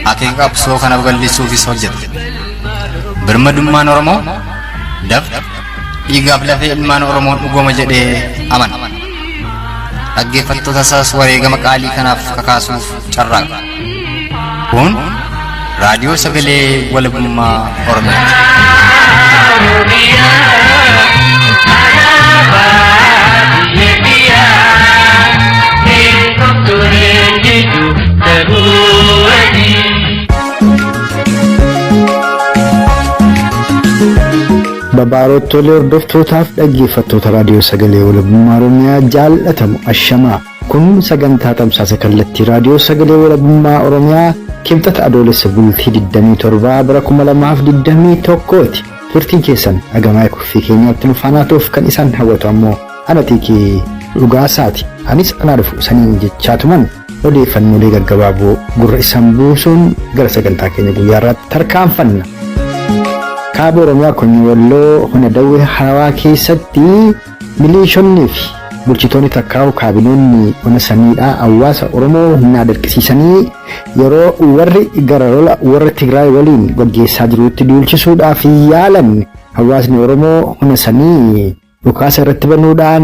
akeeka qabsoo kana bal'isuufis hojjete. Birmadummaan Oromoo dafqa dhiigaaf lafee ilmaan Oromoon dhugooma jedhee amana. Dhaggeeffattoota isaas wareegama qaalii kanaaf kakaasuuf carraaqa. Kun raadiyoo sagalee walabummaa Oromiyaati. Babaarottolee hordoftootaaf dhaggeeffattoota raadiyoo sagalee walabummaa Oromiyaa jaallatamu ashamaa. Kun sagantaa tamsaasa kallattii raadiyoo sagalee walabummaa Oromiyaa kibxata adoolessa bultii 27 bara 2021ti. Turtiin keessan agamaa kuffii keenyaatti nufaanaa ta'uuf kan isaan hawwatu ammoo anaxiiqii dhugaasaati. Anis anaa dhufu saniin jechaatuman odeeffannoolee gaggabaaboo gurra isaan buusuun gara sagantaa keenya guyyaa irratti tarkaanfanna. Kaaba Oromiyaa Konyee Walloo Ona Dawwee Hawaa keessatti miliishonnii fi bulchitoonni takkaa'u kaabinoonni ona saniidhaa hawaasa Oromoo humnaa dirqisiisanii yeroo warri gara lola warra Tigiraay waliin gaggeessaa jirutti duulchisuudhaaf yaalan hawaasni Oromoo ona sanii dhukaasa irratti banuudhaan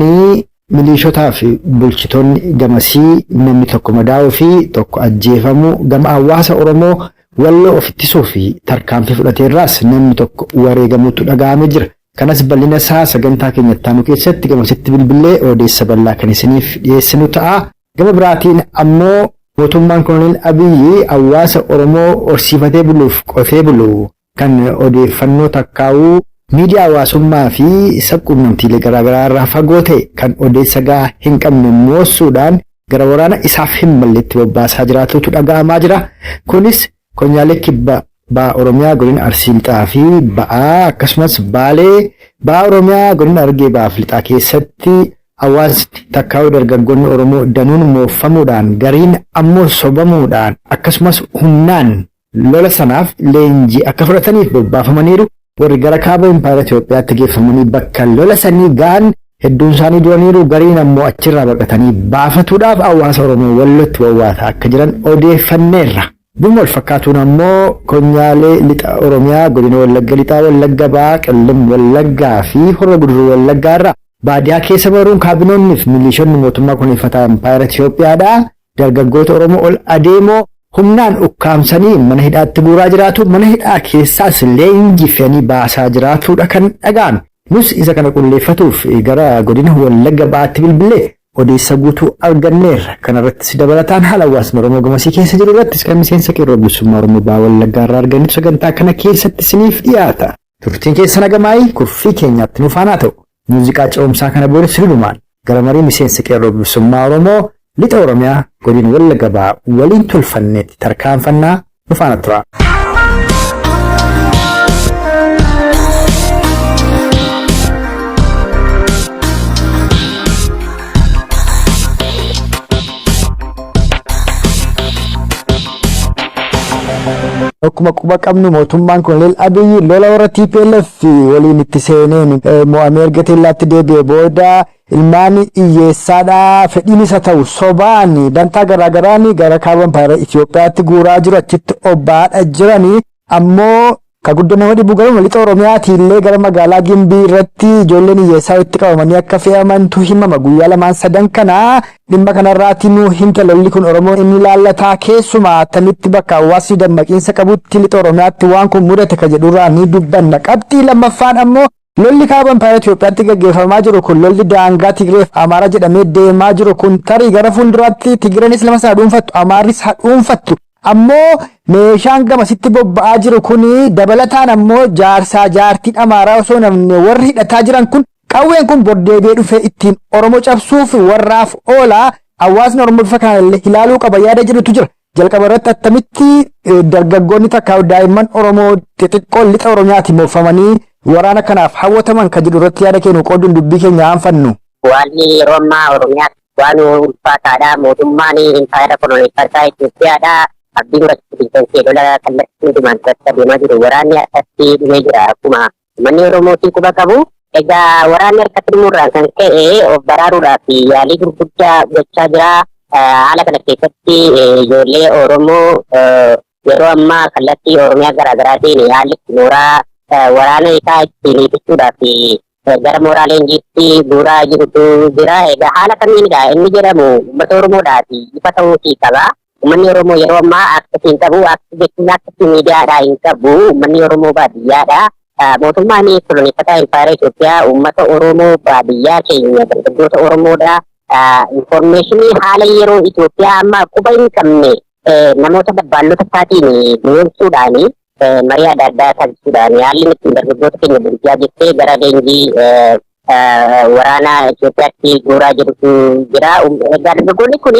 miliishotaa fi bulchitoonni gamasii namni tokko madaa'uu fi tokko ajjeefamuu gama hawaasa Oromoo Walloo ofittisuu fi tarkaanfii fudhateerraas namni tokko wareegamuutu dhaga'amee jira. Kanas bal'ina isaa sagantaa keenyatti aanu keessatti gamasitti bilbilee odeessa bal'aa kan isiniif dhiyeessinu ta'a. Gama biraatiin ammoo mootummaan Koloneel Abiyyi hawaasa Oromoo horsiifatee buluuf qotee bulu kan odeeffannoo takkaa'uu miidiyaa hawaasummaa fi sabquunnamtiilee garaagaraa irraa fagoo ta'e kan odeessa gahaa hin qabne moossuudhaan gara waraana isaaf hin malletti bobbaasaa jiraatutu dhaga'amaa jira. Kunis Konyaalee kibba ba'aa Oromiyaa godina Arsii lixaa fi ba'aa akkasumas baalee ba'aa Oromiyaa godina Argee ba'aaf lixaa keessatti hawaasni takkaa'uu dargaggoonni Oromoo danuun mooffamuudhaan gariin ammoo sobamuudhaan akkasumas humnaan lola sanaaf leenjii akka fudhataniif bobbaafamaniiru. Warri gara kaaba Impaayera Itoophiyaatti geeffamanii bakka lola sanii ga'an hedduun isaanii duraniiru. Gariin ammoo achirraa baqatanii baafatuudhaaf hawaasa Oromoo Wallootti wawwaataa akka jiran odeeffanneerra. Buma wal fakkaatuun ammoo Konyaalee lixa Oromiyaa godina Wallagga lixaa Wallagga ba'aa Qellem Wallaggaa fi Horroo Guduruu Wallaggaa irraa baadiyaa keessa baruun kaabinoonni fi miliishonni mootummaa Koloneeffataa Impaayera Itoophiyaadhaa dargaggoota Oromoo ol adeemoo humnaan ukkaamsanii mana hidhaatti guuraa jiraatu. Mana hidhaa keessaas leenjii fe'anii baasaa jiraatudha kan dhaga'ame. Nus isa kana qulleeffatuuf gara godina Wallagga ba'aatti bilbilee odeessa guutuu arganneerra. Kanarrattis dabalataan haala hawaasni Oromoo gamasii keessa jiru irrattis kan miseensa qeerroo bilisummaa Oromoo ba'aa Wallaggaa irraa argannetu sagantaa kana keessatti isiniif dhiyaata. Turtiin keessa nagamaayii kurfii keenyaatti nufaanaa ta'u. Muuziqaa ce'umsaa kana booda sirrumaan gara marii miseensa qeerroo bilisummaa Oromoo lixa Oromiyaa godina Wallagga ba'aa waliin tolfanneetti tarkaanfannaa nufaana tura. Akkuma quba qabnu mootummaan Koloneel Abiyyi lola warra TPLF waliin itti seeneen mo'amee erga teellaatti deebi'ee booda ilmaan hiyyeessaadhaa fedhiin isa ta'u sobaan dantaa garaagaraan gara kaaba Impaayera Itoophiyaatti guuraa jiru achitti obbaadha jiranii ammoo ka guddoo nama dhibu garuu lixa Oromiyaatti illee gara magaalaa Gimbii irratti ijoolleen hiyyeessaa itti qabamanii akka fe'amantu himama. Guyyaa lamaan sadan kana dhimma kanarraatti nu himta lolli kun Oromoo inni laallataa keessumaa attamitti bakka hawaasni dammaqiinsa qabutti lixa Oromiyaatti waan kun mudate ka jedhurraa ni dubbanna. Qabxii lammaffaan ammoo lolli kaaba Impaayera Itoophiyaatti gaggeeffamaa jiru kun lolli daangaa Tigireef Amaaraa jedhamee deemaa jiru kun tarii gara fuulduraatti Tigireenis lama isaa dhuunfattu Amaarris haa dhuunfattu. Ammoo meeshaan gamasitti bobba'aa jiru kun dabalataan ammoo jaarsaa jaartiin Amaaraa osoo namni warri hidhataa jiran kun qawween kun bordeebee dhufee ittiin Oromoo cabsuuf warraaf oola. Hawaasni Oromoo bifa kanallee ilaaluu qaba yaada jedhutu jira. Jalqaba irratti attamitti dargaggoonni takka daa'imman Oromoo xixiqqoon lixa Oromiyaatti moofamanii waraana kanaaf hawwataman ka jedhu irratti yaada kennu qooduun dubbii keenya aanfannu. Waanni yeroo ammaa Oromiyaatti waan ulfaataadha. Mootummaan Impaayera Koloneeffataa Itoophiyaadha. Abdii duratti biqiltuu lola kallattii hundumaan irratti adeemaa jiru. Waraanni akkatti dhumee jira. Akkuma manni Oromootii quba qabu. Egaa waraanni harkatti dhumuurraan kan ka'e of baraaruudhaaf yaalii gurguddaa gochaa jira. Haala kana keessatti ijoollee Oromoo yeroo ammaa kallattii Oromiyaa garaagaraatiin haalli mooraa waraana isaa ittiin ibsuudhaaf gara mooraa leenjiitti buuraa jirutu jira. Egaa haala kamiinidha inni jedhamu uummata Oromoodhaati ifa ta'uutii qaba. Uummanni Oromoo yeroo ammaa akkasii hin qabu, jechuun akkasii miidiyaadhaa hin qabu. Uummanni Oromoo baadiyyaadha. Mootummaan Koloneeffataa Impaayera Itoophiyaa uummata Oromoo baadiyyaa keenya dargaggoota Oromoodha. Informationii haala yeroo Itoophiyaa amma quba hin qabne namoota dabbaallota isaatiin boonsuudhaani marii adda addaa taasisuudhaani haalli ittiin dargaggoota keenya bulchaa jettee gara leenjii waraana Itoophiyaatti guuraa jirutu jira. Dargaggoonni kun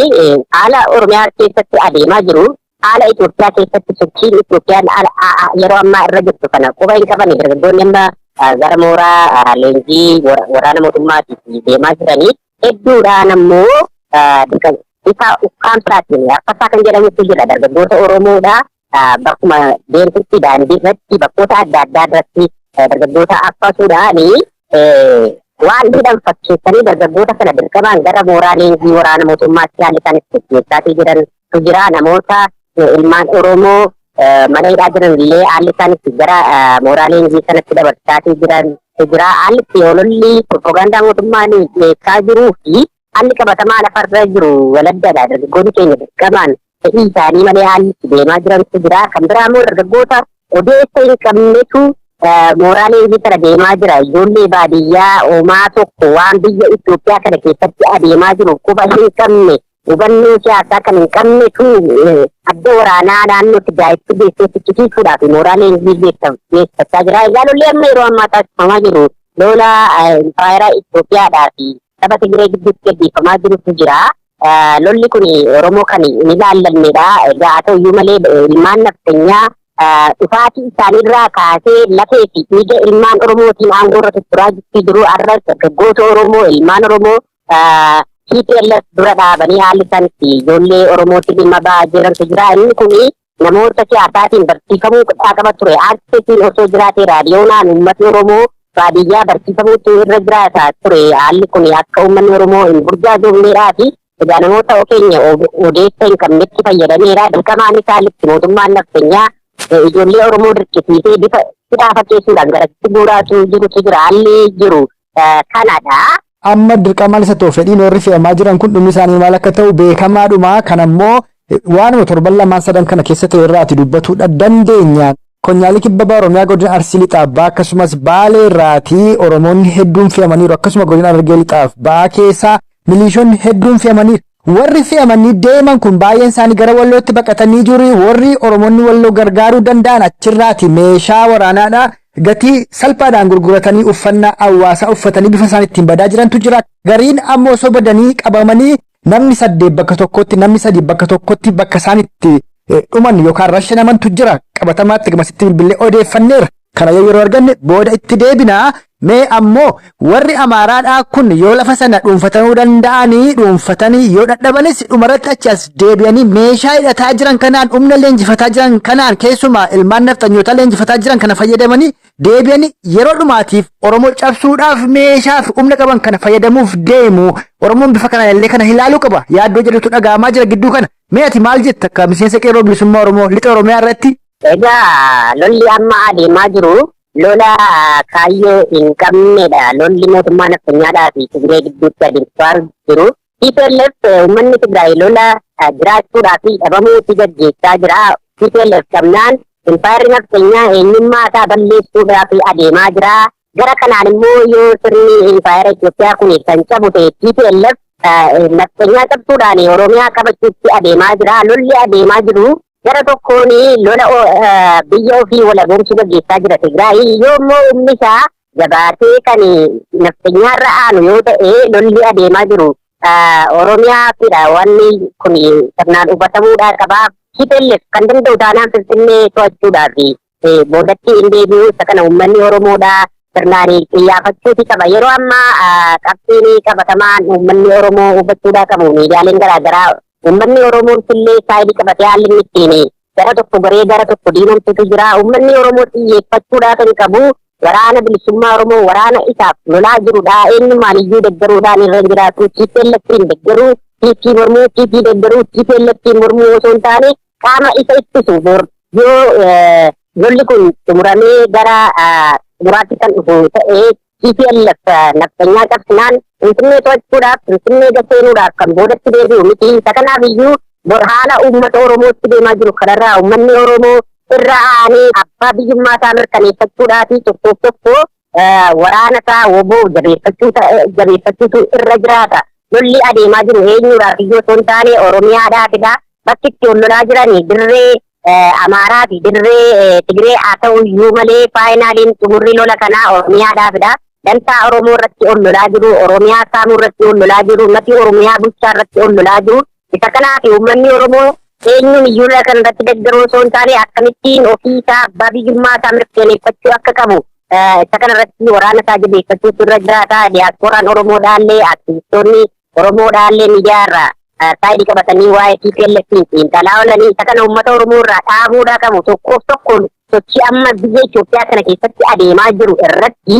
haala Oromiyaa keessatti adeemaa jiru. Haala Itoophiyaa keessatti sochiin Itoophiyaan yeroo ammaa irra jirtu kana quba hin qaban dargaggoonni amma gara mooraa leenjii waraana mootummaatiif deemaa jiranii. Hedduudhaan ammoo isa ukkaamsaatiin affasaa kan jedhamutu jira. Dargaggoota Oromoodha. Bakkuma deemtutti daandii irratti bakkoota adda addaa irratti dargaggoota affasuudhaani waan jedhan fakkeessanii dargaggoota kana dirqamaan gara mooraa leenjii waraana mootummaatti haalli isaan itti geessaatii jirantu jira. Namoota ilmaan Oromoo mana hidhaa jiran illee haalli isaan itti gara mooraa leenjii sanatti dabarsaatii jirantu jira. Haalli itti ololli propagaandaa mootummaan dhiyeessaa jiruu fi haalli qabatamaa lafarra jiru waladdadha. Dargaggoonni keenya dirqamaan fedhii isaanii malee haalli itti deemaa jirantu jira. Kan biraa immoo dargaggoota odeessa hin qabnetu mooraa leenjii kana deemaa jira. Ijoollee baadiyyaa homaa tokko waan biyya Itoophiyaa kana keessatti adeemaa jiru quba hin qabne hubannoo siyaasaa kan hin qabnetu adda waraanaa naannoo Tigraayitti geessee fichisiisuudhaaf mooraa leenjii geessachaa jira. Egaa lolli amma yeroo ammaa taasifamaa jiru lola Impaayera Itoophiyaadhaa fi saba Tigree gidduutti geggeeffamaa jirutu jira. Lolli kun Oromoo kan hin ilaallanneedha. Egaa haa ta'uyyuu malee ilmaan naftanyaa dhufaatii isaaniirraa kaasee lafee fi dhiiga ilmaan Oromootiin aangoorra tutturaa jiru. Har'a dargaggoota Oromoo ilmaan Oromoo TPLF dura dhaabanii haalli isaan itti ijoollee Oromootti dhimma ba'aa jirantu jira. Inni kun namoota siyaasaatiin barsiifamuu qaba ture. Aartiseetiin osoo jiraatee raadiyoonaan uummatni Oromoo baadiyyaa barsiifamuutu irra jiraata ture. Haalli kun akka uummanni Oromoo hin burjaajofneedhaa fi egaa namoota keenya odeessa hin qabnetti fayyadameera. Dirqamaan isaanitti mootummaan naftanyaa ijoollee Oromoo dirqisiisee bifa hidhaa fakkeessuudhaan garatti guuraatu jirutu jira. Haalli jiru kanadha. Amma dirqamaan isa ta'u fedhiin warri fe'amaa jiran kun dhumni isaanii maal akka ta'u beekamaadhuma. Kan ammoo waanuma torban lamaan sadan kana keessa ta'e irraati dubbatuudha dandeenya. Konyaalii kibba Oromiyaa godina Arsii lixaaf ba'aa akkasumas Baalee irraatii Oromoonni hedduun fe'amaniiru. Akkasuma godina Harargee lixaaf ba'aa keessaa milishoonni hedduun fe'amaniiru. Warri fe'amanii deeman kun baay'een isaanii gara Wallootti baqatanii jiru. Warri Oromoonni Walloo gargaaruu danda'an achirraati meeshaa waraanaadhaa gatii salphaadhaan gurguratanii uffannaa hawaasaa uffatanii bifa isaan ittiin badaa jirantu jira. Gariin ammoo osoo badanii qabamanii namni 8 bakka tokkotti namni 3 bakka tokkotti bakka isaan itti dhuman yookaan rashanamantu jira. Qabatamaatti gamasitti bilbilee odeeffanneera. Kana yeroo arganne booda itti deebinaa. Mee ammoo warri Amaaraadhaa kun yoo lafa sana dhuunfatanuu danda'anii dhuunfatanii yoo dadhabanis dhumarratti achi as deebi'anii meeshaa hidhataa jiran kanaan humna leenjifataa jiran kanaan keessumaa ilmaan naftanyoota leenjifataa jiran kana fayyadamanii deebi'anii yeroo dhumaatiif Oromoo cabsuudhaaf meeshaa fi humna qaban kana fayyadamuuf deemu. Oromoon bifa kana illee kana ilaaluu qaba. Yaaddoo jedhutu dhaga'amaa jira gidduu kana. Mee ati maal jetta akka miseensa qeerroo bilisummaa Oromoo lixa Oromiyaa irratti? Egaa lolli amma adeemaa jiru lola kaayyoo hin qabnedha. Lolli mootummaa naftanyaadhaa fi Tigree gidduutti adeemsisaa jiru. TPLF uummanni Tigraay lola jiraachuudhaa fi dhabamuutti gaggeessaa jira. TPLF qabnaan Impaayerri naftanyaa eenyummaa isaa balleessuudhaaf adeemaa jira. Gara kanaan immoo yoo sirni Impaayera Itoophiyaa kun kan cabu ta'e TPLF naftanyaa cabsuudhaan Oromiyaa qabachuutti adeemaa jira. Lolli adeemaa jiru gara tokkoon lola biyya ofii walaboomsuu gaggeessaa jira Tigraay. Yoommoo humni isaa jabaatee kan naftanyaarra aanu yoo ta'e lolli adeemaa jiru Oromiyaafidha. Wanni kun sirnaan hubatamuudhaa qaba. TPLF kan danda'u taanaan Finfinnee to'achuudhaa fi boodatti hin deebi'u. Isa kana uummanni Oromoodhaa sirnaan xiyyeeffachuuti qaba. Yeroo ammaa qabxiin qabatamaan uummanni Oromoo hubachuudhaa qabu. Miidiyaaleen garaagaraa uummanni Oromoo illee saayidii qabatee haalli inni ittiin gara tokko garee gara tokko diinamtutu jira. Uummanni Oromoo xiyyeeffachuudhaa kan qabu waraana bilisummaa Oromoo waraana isaaf lolaa jirudha. Eenyummaan iyyuu deggaruudhaan irra jiraatu. TPLF'n deggaruu, TP mormuu, TP deggaruu, TPLF'n mormuu osoo hin taane qaama isa ittisu yoo lolli kun xumuramee gara xumuraatti kan dhufu ta'ee TPLF naftanyaa qabsinaan Finfinnee to'achuudhaaf Finfinnee gaseenuudhaaf kan boodatti deebi'u miti. Isa kanaaf iyyuu haala uummata Oromootti deemaa jiru kanarraa uummanni Oromoo irra aanee abbaa biyyummaa isaa mirkaneeffachuudhaaf tokko waraana isaa woboo jabeeffachuutu irra jiraata. Lolli adeemaa jiru eenyuudhaaf iyyuu osoo hin taane Oromiyaadhaafidha. Bakki itti ol lolaa jiran dirree Amaaraa fi dirree Tigiree haa ta'u iyyuu malee faayinaaliin xumurri lola kanaa Oromiyaadhaafidha. Dantaa Oromoo irratti ol lolaa jiru, Oromiyaa saamuu irratti ol lolaa jiru, nafi Oromiyaa bulchaa irratti ol lolaa jiru. Isa kanaaf uummanni Oromoo eenyuun iyyuu kan irratti deeggaruu osoo hin taane akkamittiin ofii isaa abbaa biyyummaa isaa mirkaneeffachuu akka qabu isa kana irratti waraana isaa jabeeffachuutu irra jiraata. Diyaaspooraan Oromoodhaallee aktivistoonni Oromoodhaallee miidiyaa irraa saayidii qabatanii waa'ee TPLF'n xiinxalaa oolanii isa kana uummata Oromoo irraa dhaabuudhaa qabu. Tokkoof tokkoon sochii amma biyya Itoophiyaa kana keessatti adeemaa jiru irratti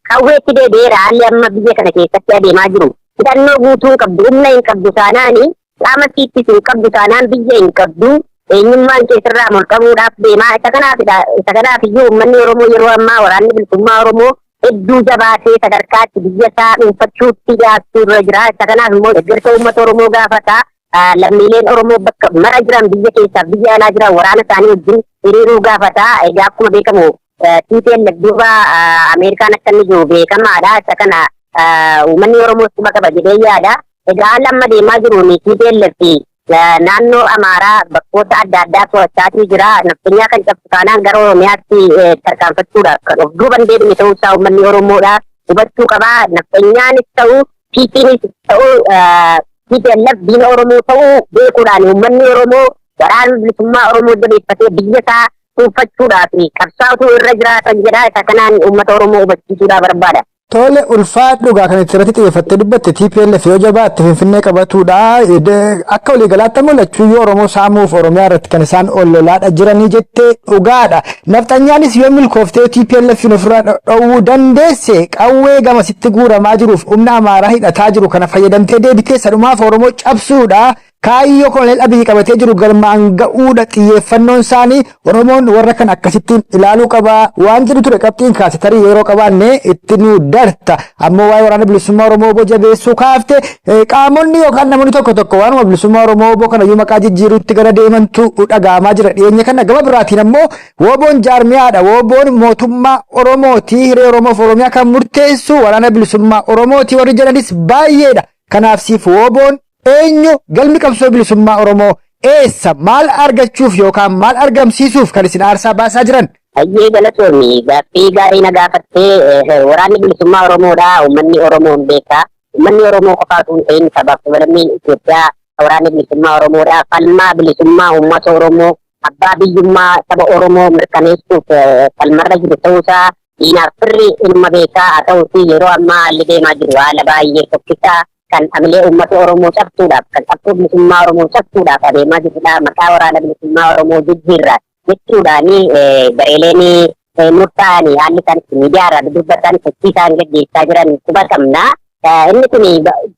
qawweetti deebi'eera. Haalli amma biyya kana keessatti adeemaa jiru hidhannoo guutuu hin qabdu, humna hin qabdu taanaani qaama siittis hin qabdu taanaan biyya hin qabdu, eenyummaan keessarraa molqamuudhaaf deemaa. Isa kanaaf iyyuu uummanni Oromoo yeroo ammaa waraanni bilisummaa Oromoo hedduu jabaatee sadarkaatti biyya isaa dhuunfachuutti dhiyaachuu irra jira. Isa kanaaf immoo deeggarsa uummata Oromoo gaafata. Lammiileen Oromoo bakka mara jiran biyya keessaa biyya alaa jiran waraana isaanii wajjin hiriiruu gaafata. Egaa akkuma beekamu TPLF duuba Ameerikaan akka inni jiru beekamaadha. Isa kana uummanni Oromoo quba qaba jedhee yaada. Egaa haala amma deemaa jiruun TPLF naannoo Amaaraa bakkoota adda addaa to'achaatii jira. Naftanyaa kan cabsu taanaan gara Oromiyaatti tarkaanfachuudhaaf kan of duuban deebine ta'uu isaa uummanni Oromoodha hubachuu qaba. Naftanyaanis ta'uu TPNis ta'uu TPLF diina Oromoo ta'uu beekuudhaan uummanni Oromoo waraana bilisummaa Oromoo jabeeffatee biyya isaa dhuunfachuudhaaf qabsaa'utu irra jiraatan jedha. Isa kanaan uummata Oromoo hubachiisuudhaa barbaada. Tole ulfaadhugaa kan irratti xiyyeeffattee dubbatte TPLF yoo jabaatte Finfinnee qabatuudha. Akka waliigalaatti mul'achuu yoo Oromoo saamuuf Oromiyaa irratti kan isaan ol lolaadha jiranii jettee dhugaadha. Naftanyaanis yoo milkooftee TPLF ofirraa dhowwuu dandeesse qawwee gamasitti guuramaa jiruuf humna Amaaraa hidhataa jiru kana fayyadamtee deebitee sadhumaaf Oromoo cabsuudha. Kaayyoo Koloneel Abiyyi qabatee jiru galmaan ga'uudha. Xiyyeeffannoon isaanii Oromoon warra kan akkasittiin ilaaluu qabaa waan jedhu ture. Qabxiin kaase tarii yeroo qabaanne itti nu darta. Ammoo waa'ee waraana bilisummaa Oromoo obbo jabeessuu kaafte qaamonni yookaan namoonni tokko waanuma bilisummaa Oromoo obbo kanayyuu maqaa jijjiiruutti gara deemantu dhaga'amaa jira. Dhiyeenya kana gama biraatiin ammoo woboon jaarmiyaadha. Woboon mootummaa Oromooti. Hiree Oromoof Oromiyaa kan murteessu waraana bilisummaa Oromooti warri jedhanis baay'eedha. Kanaaf siif woboon eenyu galmi qabsoo bilisummaa Oromoo eessa maal argachuuf yookaan maal argamsiisuuf kan isin aarsaa baasaa jiran? Hayyee galatoonni gaaffii gaarii na gaafattee waraanni bilisummaa Oromoodha. Uummanni Oromoo hin beeka. Uummanni Oromoo qofaatu hin ta'in sabaaf sablammiin Itoophiyaa waraanni bilisummaa Oromoodha. Falmaa bilisummaa uummata Oromoo abbaa biyyummaa saba Oromoo mirkaneessuuf falmarra jiru ta'uusaa diinaaf firri ilma beekaa haa ta'uuti yeroo ammaa haalli deemaa jiru haala baay'ee fokkisaa kan amilee uummata Oromoo cabsuudhaaf kan qabsoo bilisummaa Oromoo cabsuudhaaf adeemaa jirudha. Maqaa waraana bilisummaa Oromoo jijjiirraa jechuudhaani gareeleen murtaa'anii haalli kan miidiyaa irraa dubbatan sochii isaan gaggeessaa jiran quba qabna. Inni kun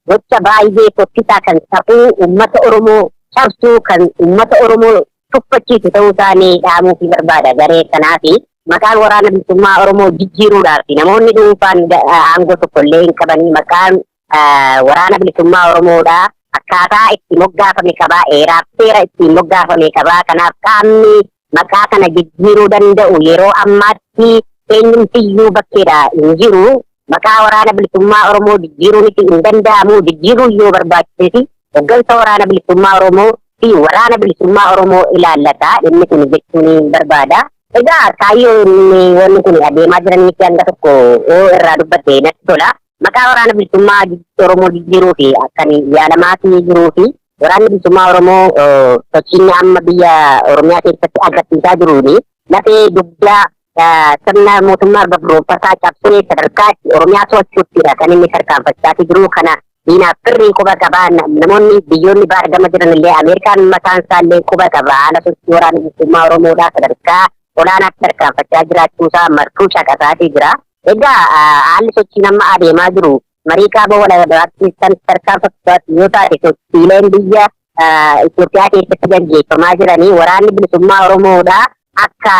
gocha baay'ee fokkisaa kan safuu uummata Oromoo cabsuu kan uummata Oromoo tuffachiisu ta'uu isaanii dhaamuufi barbaada. Garee kanaafi maqaan waraana bilisummaa Oromoo jijjiiruudhaaf namoonni dhuunfaan aangoo tokkollee hin qabanii maqaan waraana bilisummaa Oromoodha. Akkaataa itti moggaafame qabaa, heeraaf seera itti moggaafame qabaa. Kanaaf qaamni maqaa kana jijjiiruu danda'u yeroo ammaatti eenyumtiyyuu bakkeedha hin jiru. Maqaa waraana bilisummaa Oromoo jijjiiruun hin danda'amu. Jijjiiruu yoo barbaachiseeti hoggansa waraana bilisummaa Oromoo fi waraana bilisummaa Oromoo ilaallata. Inni kun jechuun barbaada. Egaa kaayyoon wanni kun adeemaa jiranitti hanga tokko irraa dubbatte natti tola. Maqaa waraana bilisummaa Oromoo jijjiiruu fi akkan yaalamaatti jiruu fi waraanni bilisummaa Oromoo sochiin amma biyya Oromiyaa keessatti agarsiisaa jiruuni lafee dugdaa sirna mootummaa gabroonfataa cabsee sadarkaatti Oromiyaa to'achuuttidha kan inni tarkaanfachaa jiru. Kana diinaaf firrii quba qabaa. Namoonni biyyoonni baargama jiran illee Ameerikaan mataan isaa illee quba qaba. Haala sochii waraana bilisummaa Oromoodhaa sadarkaa olaanaatti tarkaanfachaa jiraachuusaa martuu shaqasaatii jira. Egaa haalli sochii nama adeemaa jiru marii kaaba walabatti kan tarkaanfatu yoo taate sochiileen biyya Itoophiyaa keessatti gaggeeffamaa jiranii waraanni bilisummaa Oromoodhaa akka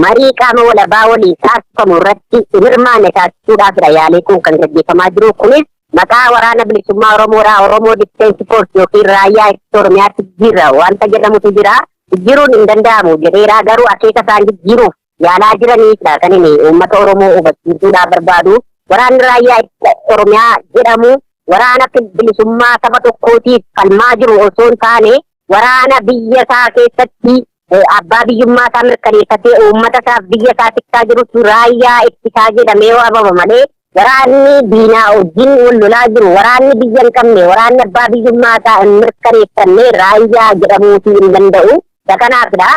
marii qaama walabaa waliin taasifamu irratti hirmaanne taasisuudhaafidha yaalii kun kan gaggeeffamaa jiru. Kunis maqaa waraana bilisummaa Oromoodhaa Oromoo Difeensi Foorsi yookiin raayyaa ittisa Oromiyaatti jira wanta jedhamutu jira. Jijjiiruun hin danda'amu jedheeraa garuu akeeka isaan jijjiiruuf yaalaa jiranidha kan inni uummata Oromoo hubachiisuudhaaf barbaadu. Waraanni raayyaa ittisa Oromiyaa jedhamu waraana bilisummaa saba tokkootiif falmaa jiru osoo hin taane waraana biyya isaa keessatti abbaa biyyummaa isaa mirkaneeffatee uummata isaaf biyya isaa tiksaa jirutu raayyaa ittisaa jedhamee waamama malee waraanni diinaa wajjin wal lolaa jiru waraanni biyya hin qabne waraanni abbaa biyyummaa isaa hin mirkaneeffanne raayyaa jedhamuutii hin danda'u. Kanaafidha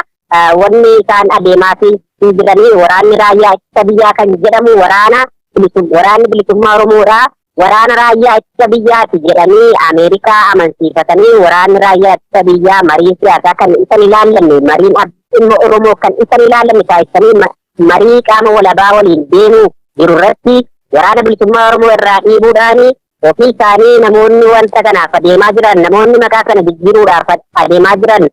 wanni isaan adeemaatii jiranii waraanni raayyaa ittisa biyyaa kan jedhamu waraanni bilisummaa Oromoodhaa. Waraana raayyaa ittisa biyyaati jedhanii Ameerikaa amansiifatanii waraanni raayyaa ittisa biyyaa marii siyaasaa kan isan ilaallanne mariin dhimma Oromoo kan isan ilaallanne taasisanii marii qaama walabaa waliin deemuu jiru irratti waraana bilisummaa Oromoo irraa dhiibuudhaan ofii isaanii namoonni wanta kanaaf adeemaa jiran namoonni maqaa kana jijjiiruudhaaf adeemaa jiran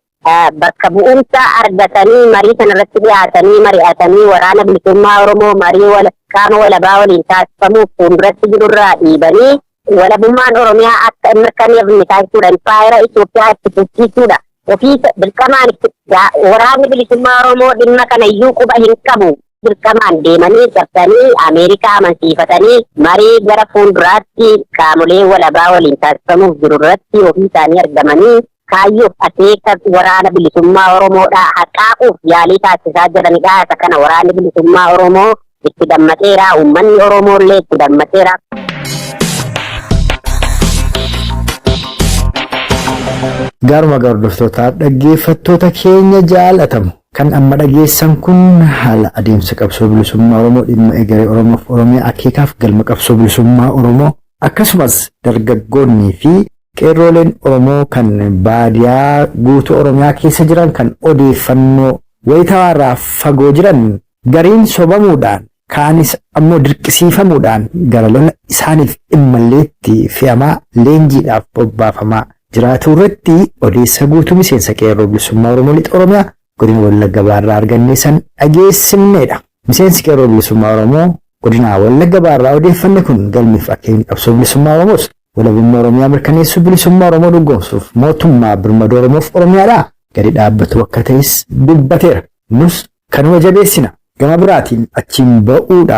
bakka bu'umsa argatanii marii sana irratti dhiyaatanii mari'atanii waraana bilisummaa Oromoo marii qaama walabaa waliin taasifamuuf fuulduratti jirurraa dhiibanii walabummaan Oromiyaa akka hin mirkaneefne taasisuudha. Impaayera Itoophiyaa itti fufsiisuudha. Ofii dirqamaan waraanni bilisummaa Oromoo dhimma kana iyyuu quba hin qabu. Dirqamaan deemanii cabsanii Ameerikaa amansiifatanii marii gara fuulduraatti qaamolee walabaa waliin taasifamuuf jirurratti ofii isaanii argamanii kaayyoof akeeka waraana bilisummaa Oromoodhaa haqaaquuf yaalii taasisaa jiranidha. Isa kana waraanni bilisummaa Oromoo itti dammateera uummanni Oromoo illee itti dammateera. Gaaruma hordoftoota dhaggeeffattoota keenya jaalatamu kan amma dhageessan kun haala adeemsa qabsoo bilisummaa Oromoo dhimma egeree Oromoof Oromiyaa akeekaaf galma qabsoo bilisummaa Oromoo akkasumas dargaggoonnii fi qeerrooleen Oromoo kan baadiyaa guutuu Oromiyaa keessa jiran kan odeeffannoo wayitaarraa fagoo jiran gariin sobamuudhaan kaanis ammoo dirqisiifamuudhaan gara lola isaaniif dhimmalleetti fe'amaa leenjiidhaaf bobbaafamaa jiraatu irratti odeessa guutuu miseensa qeerroo bilisummaa Oromoo Lixa Oromiyaa godina Wallagga Baarraa argannee san dhageessifneedha. Miseensi qeerroo bilisummaa Oromoo godina Wallagga Baarraa odeeffanne kun galmiif akeekni qabsoo bilisummaa Oromoos walabummaa Oromiyaa mirkaneessuu bilisummaa Oromoo dhugoomsuuf mootummaa birmaduu Oromoof Oromiyaadhaa gadi dhaabbatu akka ta'es dubbateera. Nus kanuma jabeessina. Gama biraatiin achiin ba'uudhaaf